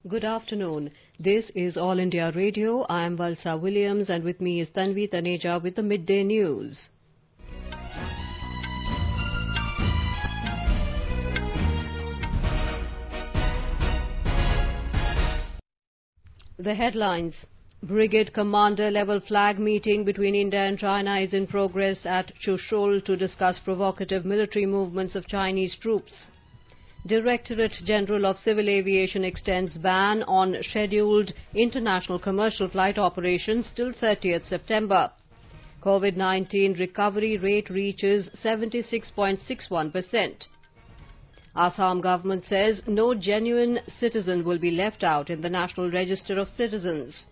Good afternoon. This is All India Radio. I am Valsa Williams and with me is Tanvi Taneja with the Midday News. The headlines. Brigade Commander level flag meeting between India and China is in progress at Chushul to discuss provocative military movements of Chinese troops. Directorate General of Civil Aviation extends ban on scheduled international commercial flight operations till 30th September. COVID-19 recovery rate reaches 76.61%. Assam government says no genuine citizen will be left out in the National Register of Citizens.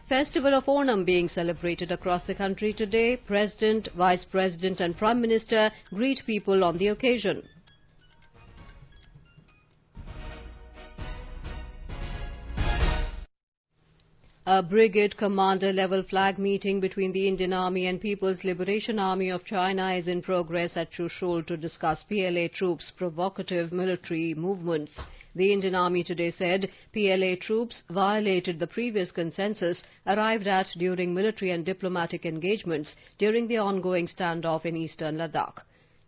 Festival of Onam being celebrated across the country today. President, Vice President and Prime Minister greet people on the occasion. A brigade commander level flag meeting between the Indian Army and People's Liberation Army of China is in progress at Chushul to discuss PLA troops' provocative military movements. The Indian Army today said PLA troops violated the previous consensus arrived at during military and diplomatic engagements during the ongoing standoff in eastern Ladakh.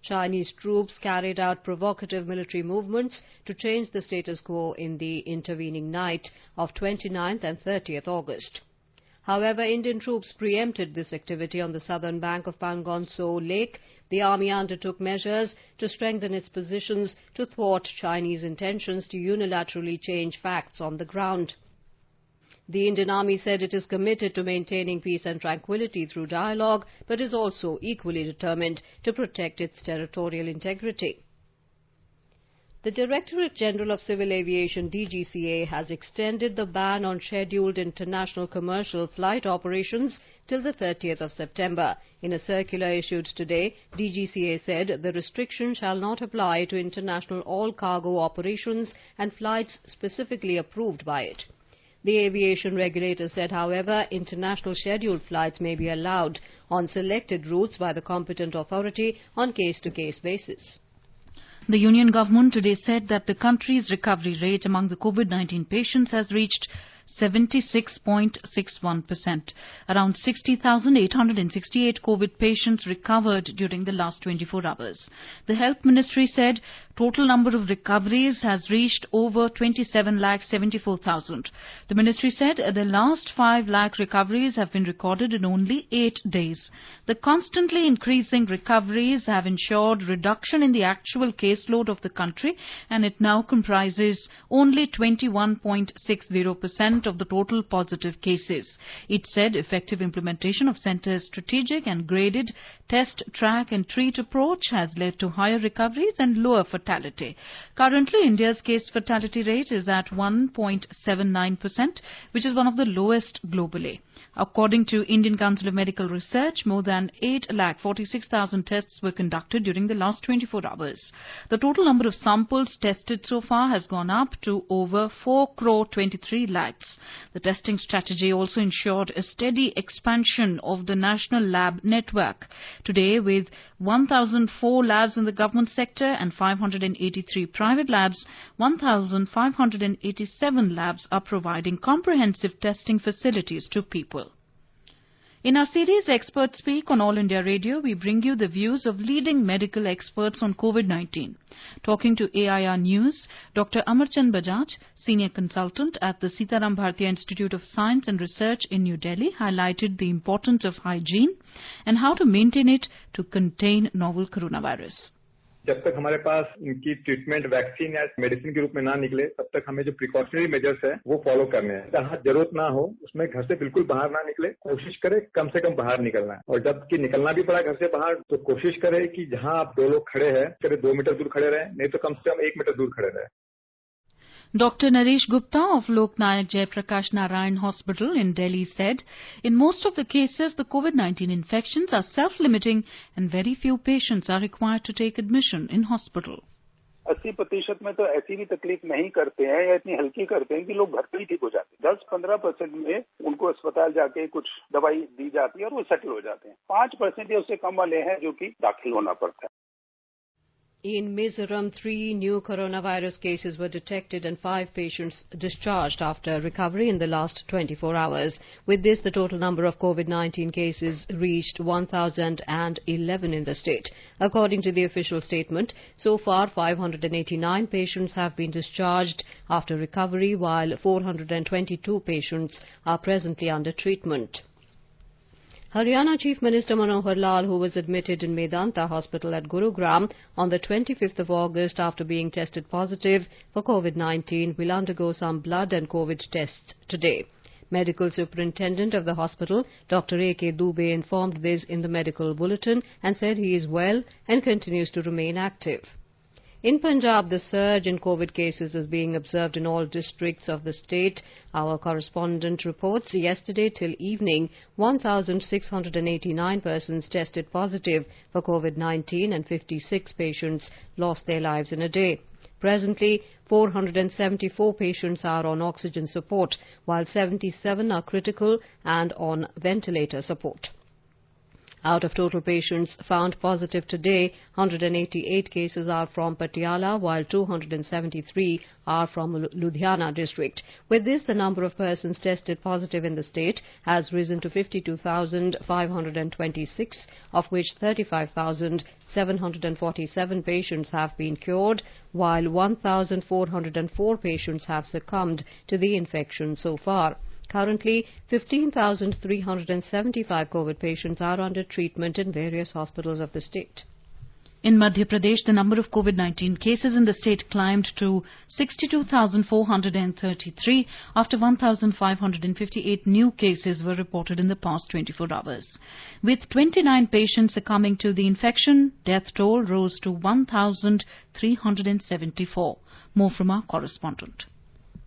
Chinese troops carried out provocative military movements to change the status quo in the intervening night of 29th and 30th August. However, Indian troops preempted this activity on the southern bank of Pangong Tso Lake. The army undertook measures to strengthen its positions to thwart Chinese intentions to unilaterally change facts on the ground. The Indian Army said it is committed to maintaining peace and tranquility through dialogue, but is also equally determined to protect its territorial integrity. The Directorate General of Civil Aviation (DGCA) has extended the ban on scheduled international commercial flight operations till the 30th of September. In a circular issued today, DGCA said the restriction shall not apply to international all-cargo operations and flights specifically approved by it. The aviation regulator said, however, international scheduled flights may be allowed on selected routes by the competent authority on case-to-case basis. The Union government today said that the country's recovery rate among the COVID-19 patients has reached 76.61%. Around 60,868 COVID patients recovered during the last 24 hours. The Health Ministry said total number of recoveries has reached over 27,74,000. The ministry said the last 5 lakh recoveries have been recorded in only 8 days. The constantly increasing recoveries have ensured reduction in the actual caseload of the country, and it now comprises only 21.60% of the total positive cases. It said effective implementation of centre's strategic and graded test, track and treat approach has led to higher recoveries and lower fatality. Currently, India's case fatality rate is at 1.79%, which is one of the lowest globally. According to Indian Council of Medical Research, more than 8,46,000 tests were conducted during the last 24 hours. The total number of samples tested so far has gone up to over 4,23 lakhs. The testing strategy also ensured a steady expansion of the national lab network. Today, with 1,004 labs in the government sector and 583 private labs, 1,587 labs are providing comprehensive testing facilities to people. In our series Experts Speak on All India Radio, we bring you the views of leading medical experts on COVID-19. Talking to AIR News, Dr. Amarchand Bajaj, Senior Consultant at the Sitaram Bhartiya Institute of Science and Research in New Delhi, highlighted the importance of hygiene and how to maintain it to contain novel coronavirus. जब तक हमारे पास इनकी treatment vaccine या medicine के रूप में ना निकले, तब तक हमें जो प्रिकॉशनरी मेजर्स है वो फॉलो करने हैं। जहां जरूरत ना हो उसमें घर से बिल्कुल बाहर ना निकले, कोशिश करें कम से कम बाहर निकलना है। और जबकि निकलना भी पड़ा घर से बाहर, तो कोशिश करें कि जहां आप 2 लोग खड़े हैं, करीब 2 मीटर दूर खड़े रहें, नहीं तो कम से कम 1 मीटर दूर खड़े रहें। Dr. Naresh Gupta of Lok Nayak Jayaprakash Narayan Hospital in Delhi said, in most of the cases, the COVID-19 infections are self-limiting and very few patients are required to take admission in hospital. 80% में तो ऐसी भी तकलीफ नहीं करते हैं या इतनी हल्की करते हैं कि लोग घर पे ही ठीक हो जाते हैं। 10-15% में उनको अस्पताल जाके कुछ दवाई दी जाती है और वो सेटल हो जाते हैं। 5% या उससे कम वाले हैं जो कि दाखिल होना पड़ता है। In Mizoram, 3 new coronavirus cases were detected and 5 patients discharged after recovery in the last 24 hours. With this, the total number of COVID-19 cases reached 1,011 in the state. According to the official statement, so far 589 patients have been discharged after recovery, while 422 patients are presently under treatment. Haryana Chief Minister Manohar Lal, who was admitted in Medanta Hospital at Gurugram on the 25th of August after being tested positive for COVID-19, will undergo some blood and COVID tests today. Medical Superintendent of the hospital, Dr. A.K. Dubey, informed this in the medical bulletin and said he is well and continues to remain active. In Punjab, the surge in COVID cases is being observed in all districts of the state. Our correspondent reports yesterday till evening, 1,689 persons tested positive for COVID-19 and 56 patients lost their lives in a day. Presently, 474 patients are on oxygen support, while 77 are critical and on ventilator support. Out of total patients found positive today, 188 cases are from Patiala, while 273 are from Ludhiana district. With this, the number of persons tested positive in the state has risen to 52,526, of which 35,747 patients have been cured, while 1,404 patients have succumbed to the infection so far. Currently, 15,375 COVID patients are under treatment in various hospitals of the state. In Madhya Pradesh, the number of COVID-19 cases in the state climbed to 62,433 after 1,558 new cases were reported in the past 24 hours. With 29 patients succumbing to the infection, death toll rose to 1,374. More from our correspondent.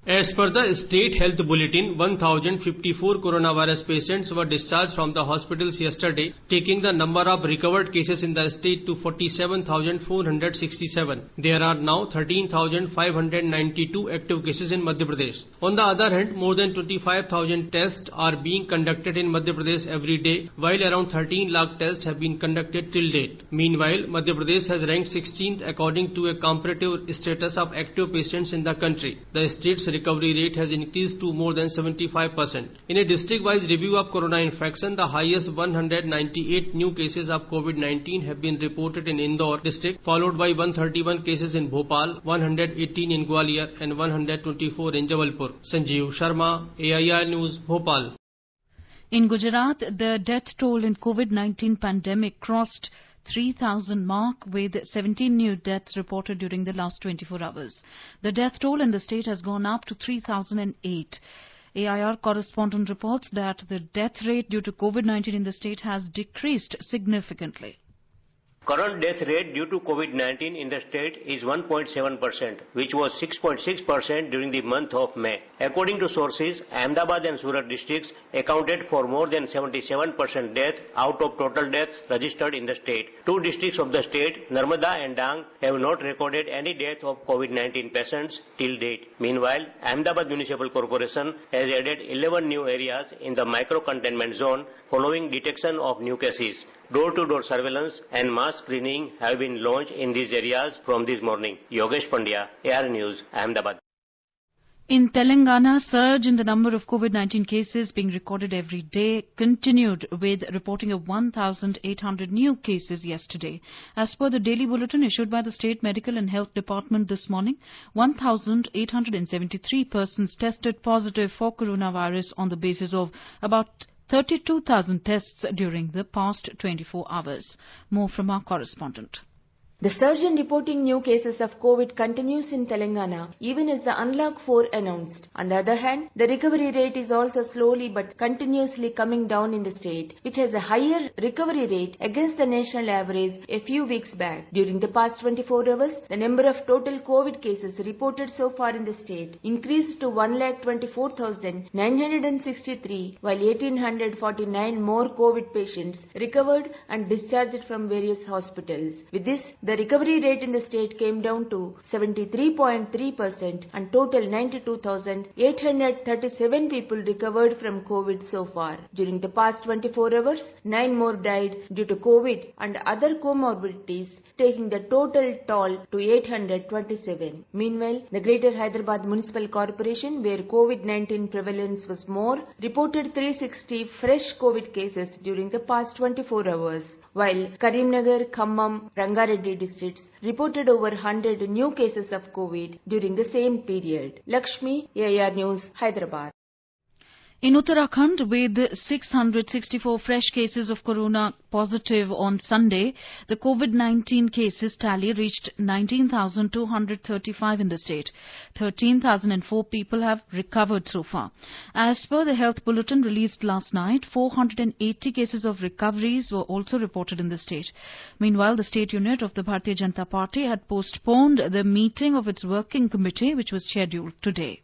As per the State Health Bulletin, 1,054 coronavirus patients were discharged from the hospitals yesterday, taking the number of recovered cases in the state to 47,467. There are now 13,592 active cases in Madhya Pradesh. On the other hand, more than 25,000 tests are being conducted in Madhya Pradesh every day, while around 13 lakh tests have been conducted till date. Meanwhile, Madhya Pradesh has ranked 16th according to a comparative status of active patients in the country. The state's recovery rate has increased to more than 75%. In a district-wise review of corona infection, the highest 198 new cases of COVID-19 have been reported in Indore district, followed by 131 cases in Bhopal, 118 in Gwalior and 124 in Jabalpur. Sanjeev Sharma, AIR News, Bhopal. In Gujarat, the death toll in COVID-19 pandemic crossed 3,000 mark with 17 new deaths reported during the last 24 hours. The death toll in the state has gone up to 3,008. AIR correspondent reports that the death rate due to COVID-19 in the state has decreased significantly. Current death rate due to COVID-19 in the state is 1.7%, which was 6.6% during the month of May. According to sources, Ahmedabad and Surat districts accounted for more than 77% death out of total deaths registered in the state. 2 districts of the state, Narmada and Dang, have not recorded any death of COVID-19 patients till date. Meanwhile, Ahmedabad Municipal Corporation has added 11 new areas in the micro-containment zone following detection of new cases. Door-to-door surveillance and mass screening have been launched in these areas from this morning. Yogesh Pandya, AR News, Ahmedabad. In Telangana, surge in the number of COVID-19 cases being recorded every day continued with reporting of 1,800 new cases yesterday. As per the daily bulletin issued by the State Medical and Health Department this morning, 1,873 persons tested positive for coronavirus on the basis of about 32,000 tests during the past 24 hours. More from our correspondent. The surge in reporting new cases of COVID continues in Telangana, even as the Unlock 4 announced. On the other hand, the recovery rate is also slowly but continuously coming down in the state, which has a higher recovery rate against the national average a few weeks back. During the past 24 hours, the number of total COVID cases reported so far in the state increased to 1,24,963, while 1,849 more COVID patients recovered and discharged from various hospitals. With this, the The recovery rate in the state came down to 73.3% and total 92,837 people recovered from COVID so far. During the past 24 hours, 9 more died due to COVID and other comorbidities, taking the total toll to 827. Meanwhile, the Greater Hyderabad Municipal Corporation, where COVID-19 prevalence was more, reported 360 fresh COVID cases during the past 24 hours, while Karimnagar, Khammam, Rangareddy districts reported over 100 new cases of COVID during the same period. Lakshmi, AIR News, Hyderabad. In Uttarakhand, with 664 fresh cases of corona positive on Sunday, the COVID-19 cases tally reached 19,235 in the state. 13,004 people have recovered so far. As per the health bulletin released last night, 480 cases of recoveries were also reported in the state. Meanwhile, the state unit of the Bharatiya Janata Party had postponed the meeting of its working committee, which was scheduled today.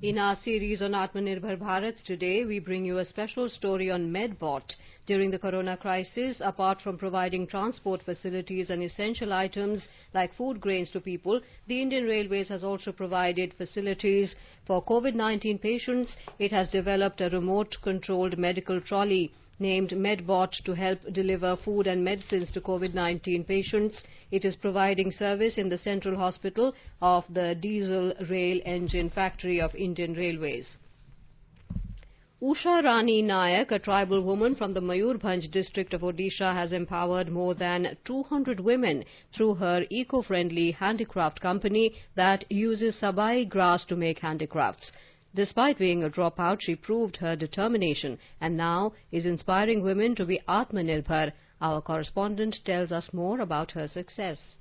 In our series on Atmanirbhar Bharat today, we bring you a special story on MedBot. During the corona crisis, apart from providing transport facilities and essential items like food grains to people, the Indian Railways has also provided facilities for COVID-19 patients. It has developed a remote-controlled medical trolley named MedBot to help deliver food and medicines to COVID-19 patients. It is providing service in the central hospital of the diesel rail engine factory of Indian Railways. Usha Rani Nayak, a tribal woman from the Mayurbhanj district of Odisha, has empowered more than 200 women through her eco-friendly handicraft company that uses sabai grass to make handicrafts. Despite being a dropout, she proved her determination and now is inspiring women to be Atmanirbhar. Our correspondent tells us more about her success.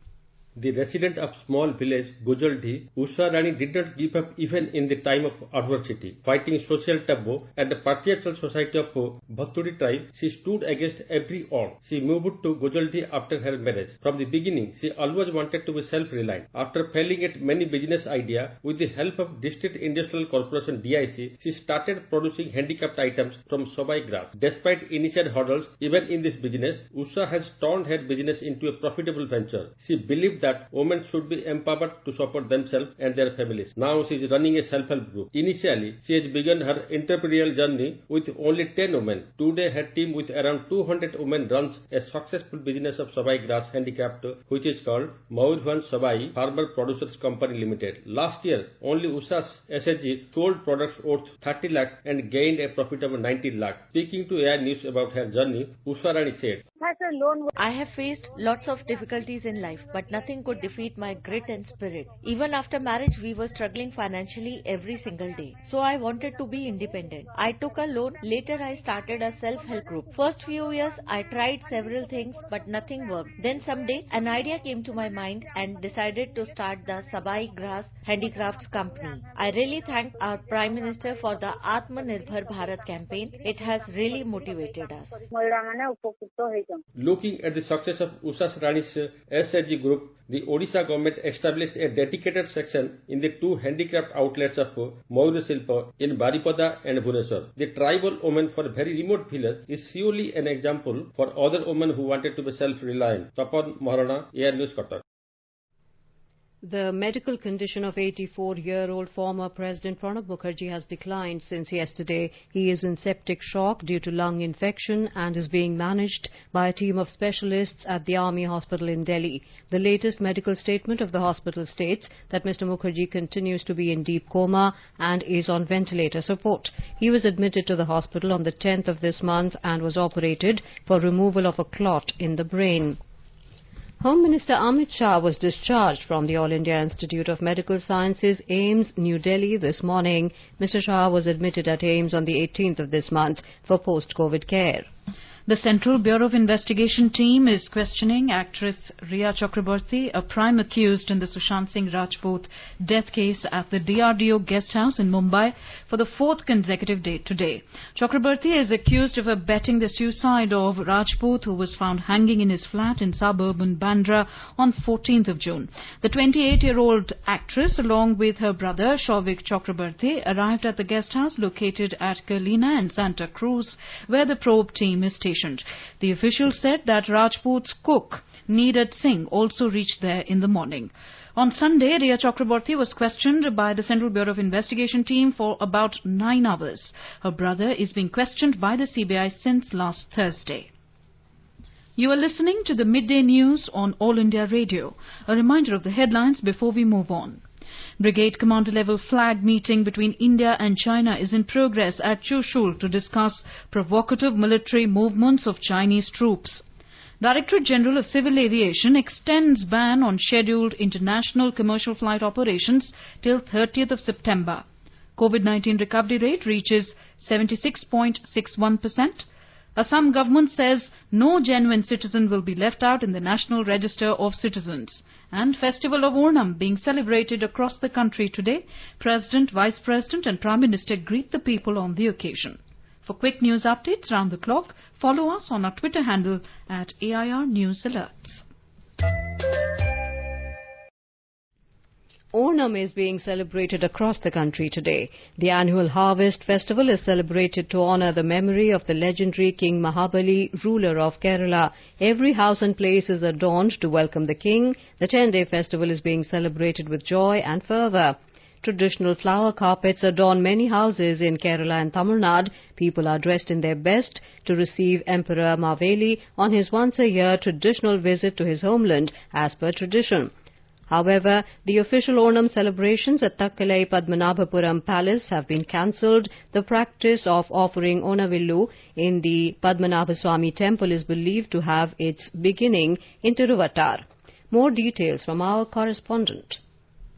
The resident of small village Gujaldi, Usha Rani did not give up even in the time of adversity. Fighting social taboo at the patriarchal society of Bhatturi tribe, she stood against every odds. She moved to Gujaldi after her marriage. From the beginning, she always wanted to be self-reliant. After failing at many business ideas, with the help of District Industrial Corporation DIC, she started producing handicapped items from sabai grass. Despite initial hurdles, even in this business, Usha has turned her business into a profitable venture. She believed that women should be empowered to support themselves and their families. Now she is running a self-help group. Initially, she has begun her entrepreneurial journey with only 10 women. Today, her team with around 200 women runs a successful business of sabai grass handicapped, which is called Mayurbhanj Sabai Farmer Producers Company Limited. Last year, only Usha's SSG sold products worth 30 lakhs and gained a profit of 90 lakhs. Speaking to AIR News about her journey, Usha Rani said, I have faced lots of difficulties in life, but nothing could defeat my grit and spirit. Even after marriage, we were struggling financially every single day. So I wanted to be independent. I took a loan. Later, I started a self-help group. First few years, I tried several things, but nothing worked. Then someday, an idea came to my mind and decided to start the Sabai Grass Handicrafts Company. I really thank our Prime Minister for the Atmanirbhar Bharat campaign. It has really motivated us. Looking at the success of Usha Rani's SSG group, the Odisha government established a dedicated section in the two handicraft outlets of Mayur Silpa in Baripada and Bhubaneswar. The tribal woman for a very remote village is surely an example for other women who wanted to be self-reliant. Tapan Maharana, AIR News, Cuttack. The medical condition of 84-year-old former President Pranab Mukherjee has declined since yesterday. He is in septic shock due to lung infection and is being managed by a team of specialists at the Army Hospital in Delhi. The latest medical statement of the hospital states that Mr. Mukherjee continues to be in deep coma and is on ventilator support. He was admitted to the hospital on the 10th of this month and was operated for removal of a clot in the brain. Home Minister Amit Shah was discharged from the All India Institute of Medical Sciences, AIIMS, New Delhi this morning. Mr. Shah was admitted at AIIMS on the 18th of this month for post-COVID care. The Central Bureau of Investigation team is questioning actress Riya Chakraborty, a prime accused in the Sushant Singh Rajput death case at the DRDO guest house in Mumbai for the fourth consecutive day today. Chakraborty is accused of abetting the suicide of Rajput, who was found hanging in his flat in suburban Bandra on 14th of June. The 28-year-old actress, along with her brother Shovik Chakraborty, arrived at the guest house located at Kalina and Santa Cruz, where the probe team is staying. stationed. The official said that Rajput's cook, Neeraj Singh, also reached there in the morning. On Sunday, Riya Chakraborty was questioned by the Central Bureau of Investigation team for about 9 hours. Her brother is being questioned by the CBI since last Thursday. You are listening to the Midday News on All India Radio. A reminder of the headlines before we move on. Brigade Commander level flag meeting between India and China is in progress at Chushul to discuss provocative military movements of Chinese troops. Directorate General of Civil Aviation extends ban on scheduled international commercial flight operations till 30th of September. COVID-19 recovery rate reaches 76.61%. Assam government says no genuine citizen will be left out in the National Register of Citizens. And Festival of Onam being celebrated across the country today. President, Vice President and Prime Minister greet the people on the occasion. For quick news updates round the clock, follow us on our Twitter handle at AIR News Alerts. Onam is being celebrated across the country today. The annual harvest festival is celebrated to honour the memory of the legendary King Mahabali, ruler of Kerala. Every house and place is adorned to welcome the king. The 10-day festival is being celebrated with joy and fervour. Traditional flower carpets adorn many houses in Kerala and Tamil Nadu. People are dressed in their best to receive Emperor Maveli on his once-a-year traditional visit to his homeland as per tradition. However, the official Onam celebrations at Takkalai Padmanabhapuram Palace have been cancelled. The practice of offering Onavillu in the Padmanabhaswamy temple is believed to have its beginning in Tiruvattar. More details from our correspondent.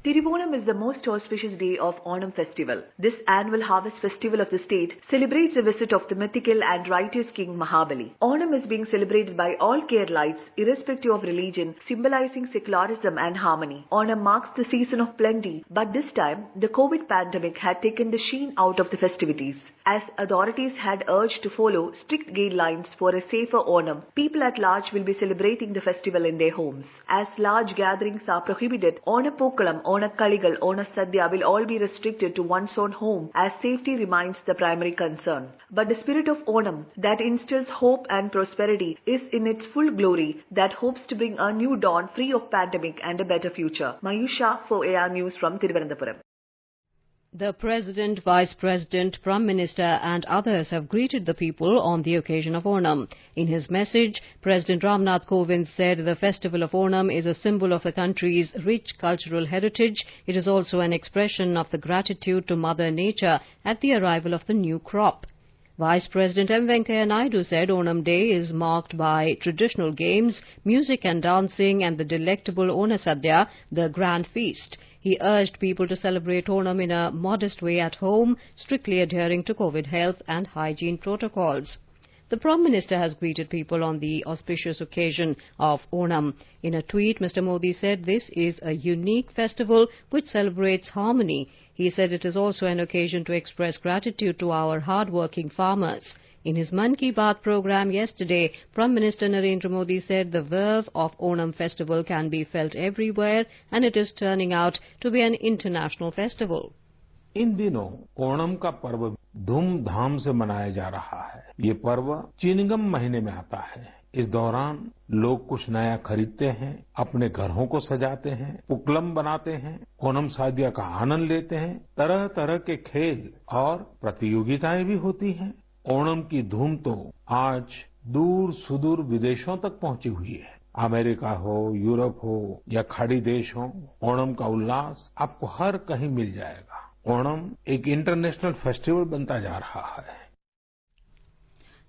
Tiruvonam is the most auspicious day of Onam festival. This annual harvest festival of the state celebrates the visit of the mythical and righteous King Mahabali. Onam is being celebrated by all Keralites, irrespective of religion, symbolizing secularism and harmony. Onam marks the season of plenty, but this time, the COVID pandemic had taken the sheen out of the festivities. As authorities had urged to follow strict guidelines for a safer Onam, people at large will be celebrating the festival in their homes. As large gatherings are prohibited, Onapookalam, Onakaligal, Onasadya will all be restricted to one's own home as safety remains the primary concern. But the spirit of Onam that instills hope and prosperity is in its full glory that hopes to bring a new dawn free of pandemic and a better future. Mayusha for AR News from Thiruvananthapuram. The President, Vice President, Prime Minister and others have greeted the people on the occasion of Onam. In his message, President Ramnath Kovind said the festival of Onam is a symbol of the country's rich cultural heritage. It is also an expression of the gratitude to Mother Nature at the arrival of the new crop. Vice President M. Venkaiah Naidu said Onam Day is marked by traditional games, music and dancing and the delectable Onasadya, the grand feast. He urged people to celebrate Onam in a modest way at home, strictly adhering to COVID health and hygiene protocols. The Prime Minister has greeted people on the auspicious occasion of Onam. In a tweet, Mr. Modi said this is a unique festival which celebrates harmony. He said it is also an occasion to express gratitude to our hard-working farmers. In his Mann Ki Baat program yesterday, Prime Minister Narendra Modi said the verve of Onam festival can be felt everywhere and it is turning out to be an international festival. इन दिनों ओणम का पर्व धूमधाम से मनाया जा रहा है। ये पर्व चिनगम महीने में आता है। इस दौरान लोग कुछ नया खरीदते हैं, अपने घरों को सजाते हैं, पुक्कलम बनाते हैं, ओणम सादिया का आनंद लेते हैं। तरह तरह के खेल और प्रतियोगिताएं भी होती हैं। ओणम की धूम तो आज दूर सुदूर विदेशों तक पहुंची हुई है। अमेरिका हो, यूरोप हो या खाड़ी देश हो, ओणम का उल्लास आपको हर कहीं मिल जाएगा। ओणम एक इंटरनेशनल फेस्टिवल बनता जा रहा है।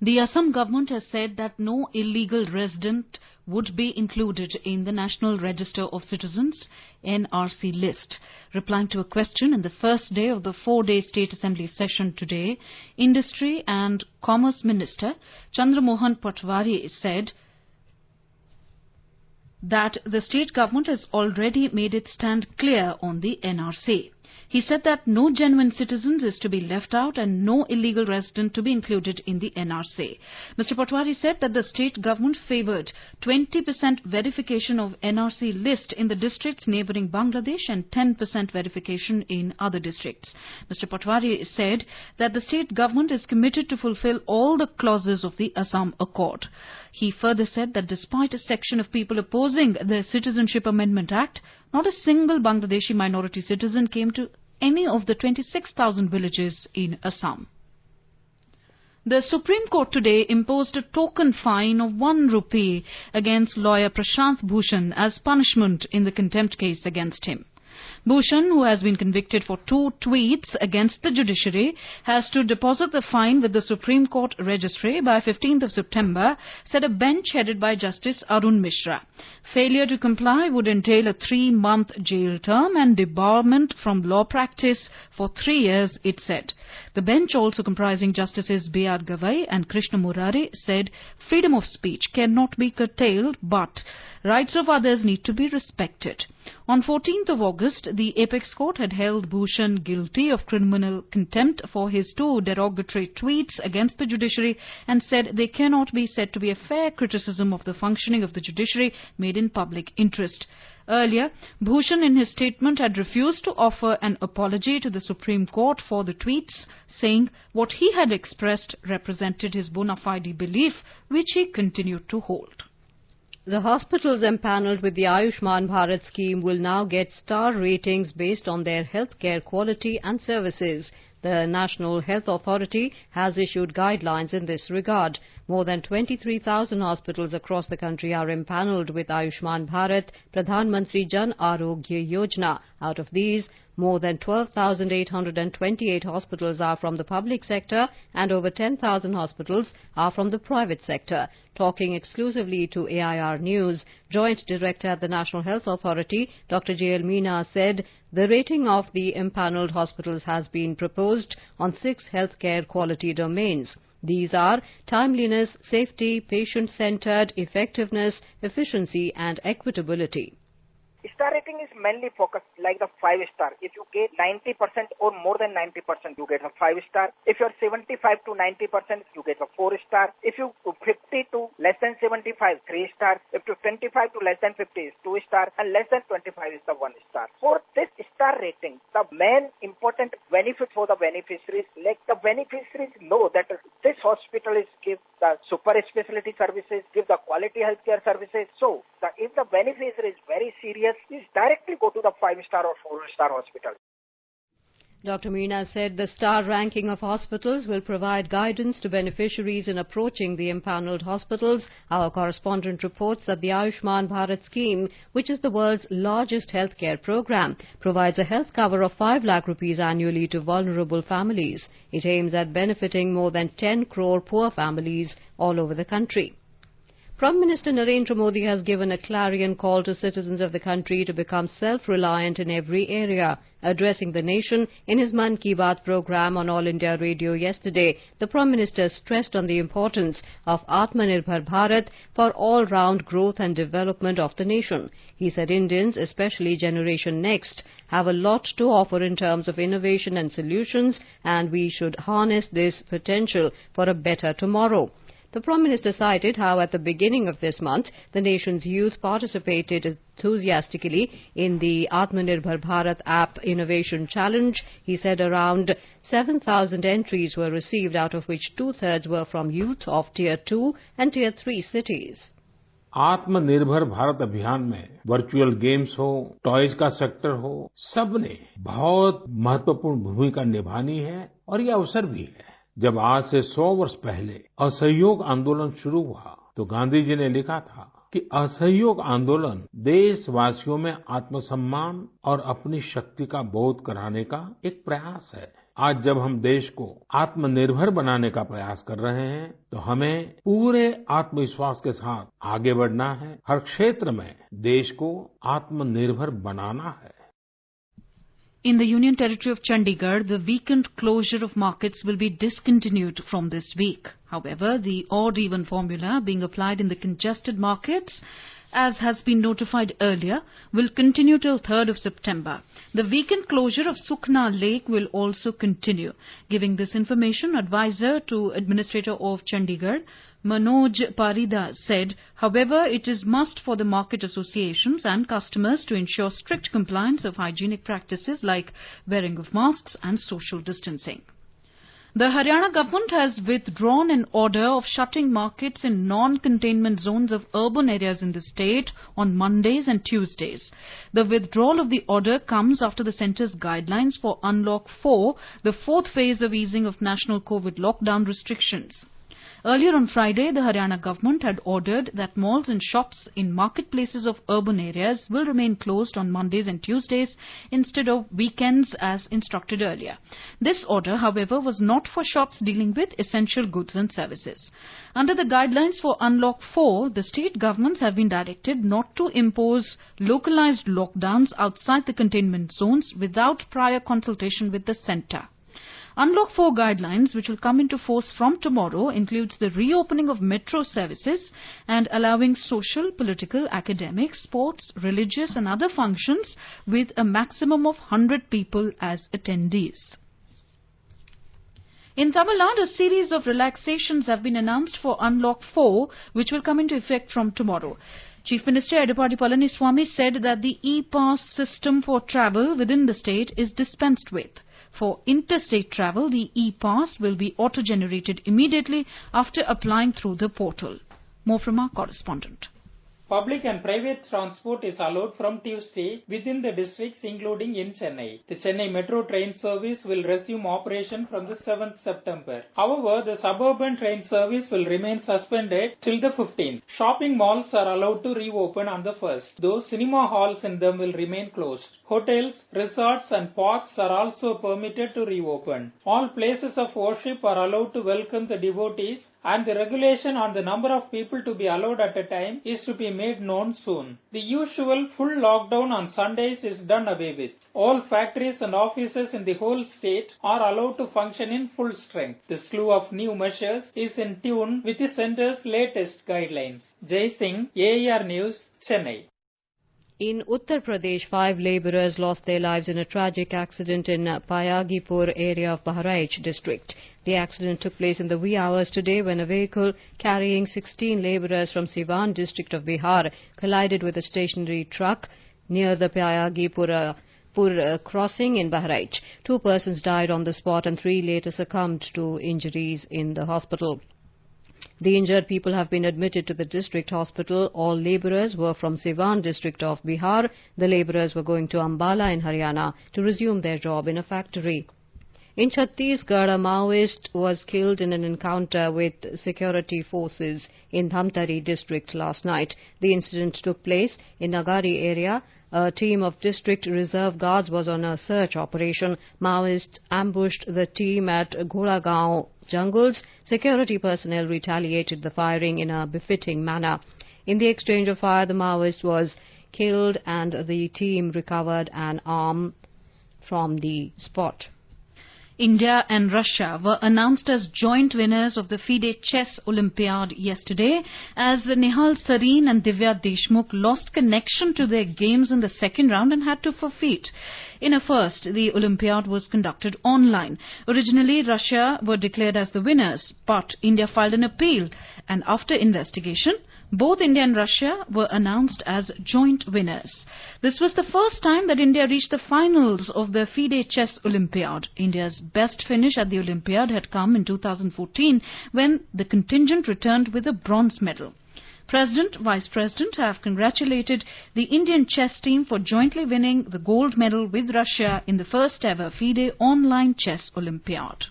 The Assam government has said that no illegal resident would be included in the National Register of Citizens NRC list. Replying to a question in the first day of the 4-day State Assembly session today, Industry and Commerce Minister Chandramohan Patwari said that the state government has already made its stand clear on the NRC. He said that no genuine citizen is to be left out and no illegal resident to be included in the NRC. Mr. Patwari said that the state government favoured 20% verification of NRC list in the districts neighbouring Bangladesh and 10% verification in other districts. Mr. Patwari said that the state government is committed to fulfill all the clauses of the Assam Accord. He further said that despite a section of people opposing the Citizenship Amendment Act, not a single Bangladeshi minority citizen came to any of the 26,000 villages in Assam. The Supreme Court today imposed a token fine of 1 rupee against lawyer Prashant Bhushan as punishment in the contempt case against him. Bhushan, who has been convicted for 2 tweets against the judiciary, has to deposit the fine with the Supreme Court registry by 15th of September, said a bench headed by Justice Arun Mishra. Failure to comply would entail a 3-month jail term and debarment from law practice for 3 years, it said. The bench, also comprising Justices B.R. Gavai and Krishna Murari, said freedom of speech cannot be curtailed, but rights of others need to be respected. On 14th of August, the Apex Court had held Bhushan guilty of criminal contempt for his 2 derogatory tweets against the judiciary and said they cannot be said to be a fair criticism of the functioning of the judiciary made in public interest. Earlier, Bhushan in his statement had refused to offer an apology to the Supreme Court for the tweets, saying what he had expressed represented his bona fide belief, which he continued to hold. The hospitals empanelled with the Ayushman Bharat scheme will now get star ratings based on their healthcare quality and services. The National Health Authority has issued guidelines in this regard. More than 23,000 hospitals across the country are empanelled with Ayushman Bharat Pradhan Mantri Jan Arogya Yojana. Out of these, more than 12,828 hospitals are from the public sector and over 10,000 hospitals are from the private sector. Talking exclusively to AIR News, Joint Director at the National Health Authority, Dr. J.L. Meena, said the rating of the empanelled hospitals has been proposed on 6 healthcare quality domains. These are timeliness, safety, patient-centred, effectiveness, efficiency and equitability. Star rating is mainly focused like the 5-star. If you get 90% or more than 90%, you get a 5-star. If you're 75 to 90%, you get a 4-star. If you 50 to less than 75, 3-star. If you 25 to less than 50 is 2-star, and less than 25 is the 1-star. For this star rating, the main important benefit for the beneficiaries, like the beneficiaries know that this hospital is give the super specialty services, give the quality healthcare services. So, if the beneficiary is very serious, is directly go to the 5-star or 4-star hospital. Dr. Meena said the star ranking of hospitals will provide guidance to beneficiaries in approaching the empanelled hospitals. Our correspondent reports that the Ayushman Bharat scheme, which is the world's largest healthcare program, provides a health cover of 5 lakh rupees annually to vulnerable families. It aims at benefiting more than 10 crore poor families all over the country. Prime Minister Narendra Modi has given a clarion call to citizens of the country to become self-reliant in every area. Addressing the nation in his Man Ki Baat program on All India Radio yesterday, the Prime Minister stressed on the importance of Atmanirbhar Bharat for all-round growth and development of the nation. He said Indians, especially Generation Next, have a lot to offer in terms of innovation and solutions, and we should harness this potential for a better tomorrow. The Prime Minister cited how at the beginning of this month, the nation's youth participated enthusiastically in the Atmanirbhar Bharat App Innovation Challenge. He said around 7,000 entries were received, out of which 2/3 were from youth of Tier 2 and Tier 3 cities. आत्मनिर्भर भारत अभियान में virtual games हो, toys का sector हो, सबने बहुत महत्वपूर्ण भूमिका निभानी है और ये अवसर भी है। जब आज से 100 वर्ष पहले असहयोग आंदोलन शुरू हुआ तो गांधी जी ने लिखा था कि असहयोग आंदोलन देशवासियों में आत्मसम्मान और अपनी शक्ति का बोध कराने का एक प्रयास है। आज जब हम देश को आत्मनिर्भर बनाने का प्रयास कर रहे हैं तो हमें पूरे आत्मविश्वास के साथ आगे बढ़ना है। हर क्षेत्र में देश को आत्मनिर्भर बनाना है। In the Union Territory of Chandigarh, the weekend closure of markets will be discontinued from this week. However, the odd-even formula being applied in the congested markets as has been notified earlier, will continue till 3rd of September. The weekend closure of Sukhna Lake will also continue. Giving this information, advisor to Administrator of Chandigarh, Manoj Parida, said, however, it is must for the market associations and customers to ensure strict compliance of hygienic practices like wearing of masks and social distancing. The Haryana government has withdrawn an order of shutting markets in non-containment zones of urban areas in the state on Mondays and Tuesdays. The withdrawal of the order comes after the centre's guidelines for Unlock 4, the fourth phase of easing of national COVID lockdown restrictions. Earlier on Friday, the Haryana government had ordered that malls and shops in marketplaces of urban areas will remain closed on Mondays and Tuesdays instead of weekends as instructed earlier. This order, however, was not for shops dealing with essential goods and services. Under the guidelines for Unlock 4, the state governments have been directed not to impose localized lockdowns outside the containment zones without prior consultation with the centre. Unlock 4 guidelines, which will come into force from tomorrow, includes the reopening of metro services and allowing social, political, academic, sports, religious and other functions with a maximum of 100 people as attendees. In Tamil Nadu, a series of relaxations have been announced for Unlock 4, which will come into effect from tomorrow. Chief Minister Edappadi Palaniswamy said that the e-pass system for travel within the state is dispensed with. For interstate travel, the e-pass will be auto-generated immediately after applying through the portal. More from our correspondent. Public and private transport is allowed from Tuesday within the districts including in Chennai. The Chennai Metro train service will resume operation from the 7th September. However, the suburban train service will remain suspended till the 15th. Shopping malls are allowed to reopen on the 1st, though cinema halls in them will remain closed. Hotels, resorts and parks are also permitted to reopen. All places of worship are allowed to welcome the devotees, and the regulation on the number of people to be allowed at a time is to be made known soon. The usual full lockdown on Sundays is done away with. All factories and offices in the whole state are allowed to function in full strength. The slew of new measures is in tune with the centre's latest guidelines. Jai Singh, AER News, Chennai. In Uttar Pradesh, 5 labourers lost their lives in a tragic accident in Payagipur area of Bahraich district. The accident took place in the wee hours today when a vehicle carrying 16 labourers from Siwan district of Bihar collided with a stationary truck near the Payagipur crossing in Bahraich. 2 persons died on the spot and 3 later succumbed to injuries in the hospital. The injured people have been admitted to the district hospital. All labourers were from Siwan district of Bihar. The labourers were going to Ambala in Haryana to resume their job in a factory. In Chhattisgarh, a Maoist was killed in an encounter with security forces in Dhamtari district last night. The incident took place in Nagari area. A team of district reserve guards was on a search operation. Maoists ambushed the team at Ghoragaon jungles. Security personnel retaliated the firing in a befitting manner. In the exchange of fire, the Maoist was killed and the team recovered an arm from the spot. India and Russia were announced as joint winners of the FIDE Chess Olympiad yesterday as Nihal Sarin and Divya Deshmukh lost connection to their games in the second round and had to forfeit. In a first, the Olympiad was conducted online. Originally, Russia were declared as the winners, but India filed an appeal, and after investigation, both India and Russia were announced as joint winners. This was the first time that India reached the finals of the FIDE Chess Olympiad. India's best finish at the Olympiad had come in 2014 when the contingent returned with a bronze medal. President, Vice President have congratulated the Indian chess team for jointly winning the gold medal with Russia in the first ever FIDE online chess Olympiad.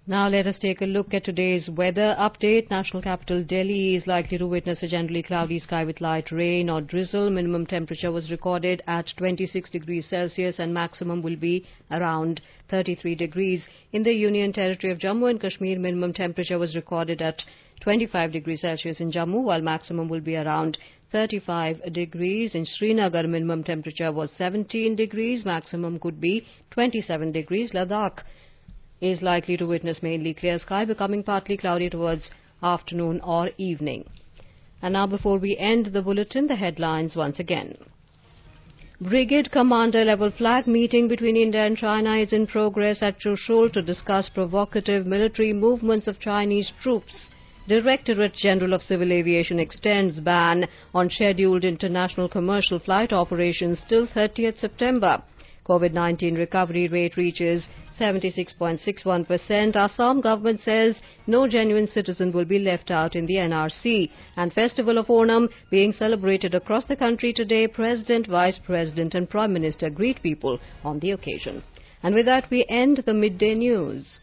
Now let us take a look at today's weather update. National capital Delhi is likely to witness a generally cloudy sky with light rain or drizzle. Minimum temperature was recorded at 26 degrees Celsius and maximum will be around 33 degrees. In the Union Territory of Jammu and Kashmir, minimum temperature was recorded at 25 degrees Celsius in Jammu, while maximum will be around 35 degrees. In Srinagar, minimum temperature was 17 degrees, maximum could be 27 degrees. Ladakh is likely to witness mainly clear sky, becoming partly cloudy towards afternoon or evening. And now, before we end the bulletin, the headlines once again. Brigade commander level flag meeting between India and China is in progress at Chushul to discuss provocative military movements of Chinese troops. Directorate General of Civil Aviation extends ban on scheduled international commercial flight operations till 30th September. COVID-19 recovery rate reaches 76.61%. Assam government says no genuine citizen will be left out in the NRC. And Festival of Onam being celebrated across the country today. President, Vice President and Prime Minister greet people on the occasion. And with that, we end the midday news.